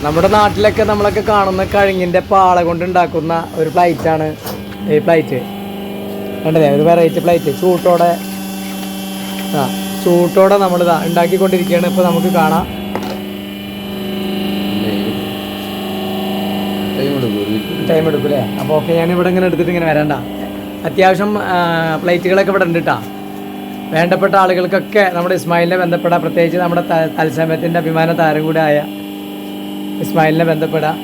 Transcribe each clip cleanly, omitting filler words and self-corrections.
നമ്മുടെ നാട്ടിലൊക്കെ നമ്മളൊക്കെ കാണുന്ന കഴിഞ്ഞിൻ്റെ പാള കൊണ്ട് ഉണ്ടാക്കുന്ന ഒരു പ്ലേറ്റാണ് ഈ പ്ലേറ്റ്. കണ്ടതേ, ഒരു വെറൈറ്റി പ്ലേറ്റ് ചൂട്ടോടെ ചൂട്ടോടെ നമ്മളിതാ ഉണ്ടാക്കിക്കൊണ്ടിരിക്കുകയാണ്. ഇപ്പോൾ നമുക്ക് കാണാം. ടൈം എടുക്കും അല്ലേ? അപ്പോൾ ഓക്കെ, ഞാനിവിടെ ഇങ്ങനെ എടുത്തിട്ട് ഇങ്ങനെ വരണ്ട. അത്യാവശ്യം പ്ലേറ്റുകളൊക്കെ ഇവിടെ ഉണ്ട് കേട്ടോ. വേണ്ടപ്പെട്ട ആളുകൾക്കൊക്കെ നമ്മുടെ ഇസ്മായിലിനെ ബന്ധപ്പെടാം. പ്രത്യേകിച്ച് നമ്മുടെ തത്സമയത്തിൻ്റെ അഭിമാന താരം കൂടെ ആയ ഇസ്മായിലിനെ ബന്ധപ്പെടാം.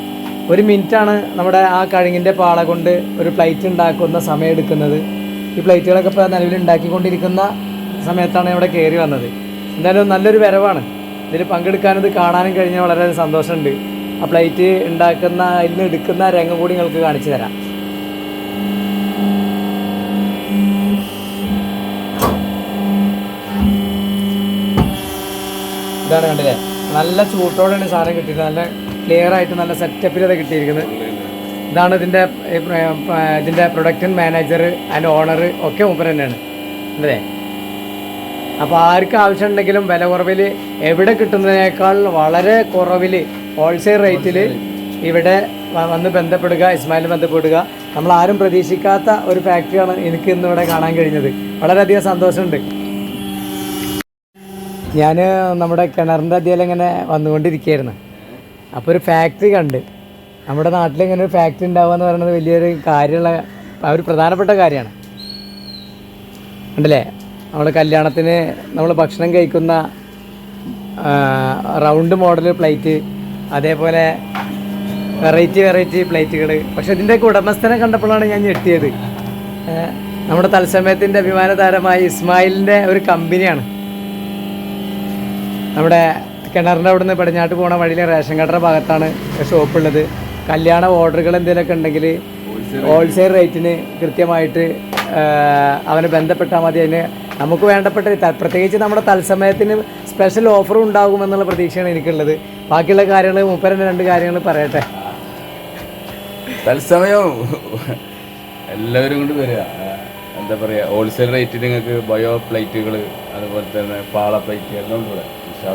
1 മിനിറ്റാണ് നമ്മുടെ ആ കഴുങ്ങിൻ്റെ പാള കൊണ്ട് ഒരു പ്ലേറ്റ് ഉണ്ടാക്കുന്ന സമയം എടുക്കുന്നത്. ഈ പ്ലേറ്റുകളൊക്കെ ഇപ്പോൾ നിലവിൽ ഉണ്ടാക്കിക്കൊണ്ടിരിക്കുന്ന സമയത്താണ് ഇവിടെ കയറി വന്നത്. എന്തായാലും നല്ലൊരു വരവാണ്. ഇതിൽ പങ്കെടുക്കാനും ഇത് കാണാനും കഴിഞ്ഞാൽ വളരെ സന്തോഷമുണ്ട്. ആ പ്ലേറ്റ് ഉണ്ടാക്കുന്ന അതിൽ നിന്ന് എടുക്കുന്ന രംഗം കൂടി നിങ്ങൾക്ക് കാണിച്ചു തരാം. ഇതാണ് കണ്ടില്ലേ, നല്ല ചൂട്ടോടെയാണ് സാധനം കിട്ടിയത്. നല്ല ക്ലിയർ ആയിട്ട് നല്ല സെറ്റപ്പിലത് കിട്ടിയിരിക്കുന്നത്. ഇതാണ് ഇതിൻ്റെ പ്രൊഡക്ഷൻ മാനേജർ ആൻഡ് ഓണർ ഒക്കെ മൂപ്പർ തന്നെയാണ് അല്ലേ. അപ്പോൾ ആർക്ക് ആവശ്യമുണ്ടെങ്കിലും വില കുറവിൽ എവിടെ കിട്ടുന്നതിനേക്കാൾ വളരെ കുറവിൽ ഹോൾസെയിൽ റേറ്റിൽ ഇവിടെ വന്ന് ബന്ധപ്പെടുക, ഇസ്മായിൽ ബന്ധപ്പെടുക. നമ്മൾ ആരും പ്രതീക്ഷിക്കാത്ത ഒരു ഫാക്ടറിയാണ് എനിക്ക് ഇന്നിവിടെ കാണാൻ കഴിഞ്ഞത്. വളരെയധികം സന്തോഷമുണ്ട്. ഞാൻ നമ്മുടെ കിണറിൻ്റെ അധികം ഇങ്ങനെ വന്നുകൊണ്ടിരിക്കുകയായിരുന്നു. അപ്പോൾ ഒരു ഫാക്ടറി കണ്ട്. നമ്മുടെ നാട്ടിലിങ്ങനെ ഒരു ഫാക്ടറി ഉണ്ടാവുക എന്ന് പറയുന്നത് വലിയൊരു കാര്യമുള്ള ഒരു പ്രധാനപ്പെട്ട കാര്യമാണ്. ഉണ്ടല്ലേ, നമ്മൾ കല്യാണത്തിന് നമ്മൾ ഭക്ഷണം കഴിക്കുന്ന റൗണ്ട് മോഡൽ പ്ലേറ്റ്, അതേപോലെ വെറൈറ്റി പ്ലേറ്റുകൾ. പക്ഷെ ഇതിൻ്റെയൊക്കെ ഉടമസ്ഥനെ കണ്ടപ്പോഴാണ് ഞാൻ ഞെട്ടിയത്. നമ്മുടെ തത്സമയത്തിൻ്റെ അഭിമാന താരമായ ഇസ്മായിലിൻ്റെ ഒരു കമ്പനിയാണ്. നമ്മുടെ കിണറിൻ്റെ അവിടെ നിന്ന് പടിഞ്ഞാട്ട് പോണ വഴിയിൽ റേഷൻ കടയുടെ ഭാഗത്താണ് ഷോപ്പുള്ളത്. കല്യാണ ഓർഡറുകൾ എന്തെങ്കിലുമൊക്കെ ഉണ്ടെങ്കിൽ ഹോൾസെയിൽ റേറ്റിന് കൃത്യമായിട്ട് അവനെ ബന്ധപ്പെട്ടാൽ മതി. അതിന് നമുക്ക് വേണ്ടപ്പെട്ട പ്രത്യേകിച്ച് നമ്മുടെ തത്സമയത്തിന് സ്പെഷ്യൽ ഓഫറും ഉണ്ടാകുമെന്നുള്ള പ്രതീക്ഷയാണ് എനിക്കുള്ളത്. ബാക്കിയുള്ള കാര്യങ്ങൾ മൂപ്പരൻ്റെ 2 കാര്യങ്ങൾ പറയട്ടെ. തത്സമയം എല്ലാവരും കൊണ്ട് വരിക, എന്താ പറയുക, ഹോൾസെയിൽ റേറ്റിൽ നിങ്ങൾക്ക് ബയോ പ്ലേറ്റുകൾ, അതുപോലെ തന്നെ പാള പ്ലേറ്റ് എല്ലാം ഉണ്ട് ഇവിടെ.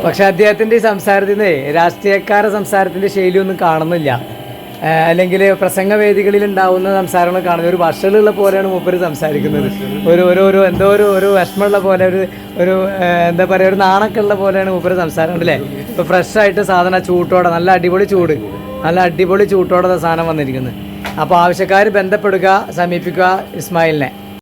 പക്ഷെ അദ്ദേഹത്തിൻ്റെ ഈ സംസാരത്തിൽ നിന്ന് രാഷ്ട്രീയക്കാരുടെ സംസാരത്തിൻ്റെ ശൈലിയൊന്നും കാണുന്നില്ല. അല്ലെങ്കിൽ പ്രസംഗവേദികളിൽ ഉണ്ടാവുന്ന സംസാരങ്ങൾ കാണുന്നത് ഒരു വഷളുള്ള പോലെയാണ് മൂപ്പര് സംസാരിക്കുന്നത്. ഒരു എന്തോ ഒരു വിഷമമുള്ള പോലെ, ഒരു എന്താ പറയുക, ഒരു നാണക്കുള്ള പോലെയാണ് മൂപ്പര് സംസാരം. ഉണ്ടല്ലേ, ഇപ്പോൾ ഫ്രഷായിട്ട് സാധനം ചൂട്ടോടെ, നല്ല അടിപൊളി ചൂട്ടോടെ സാധനം വന്നിരിക്കുന്നത്. അപ്പോൾ ആവശ്യക്കാർ ബന്ധപ്പെടുക, സമീപിക്കുക ഇസ്മായിലിനെ.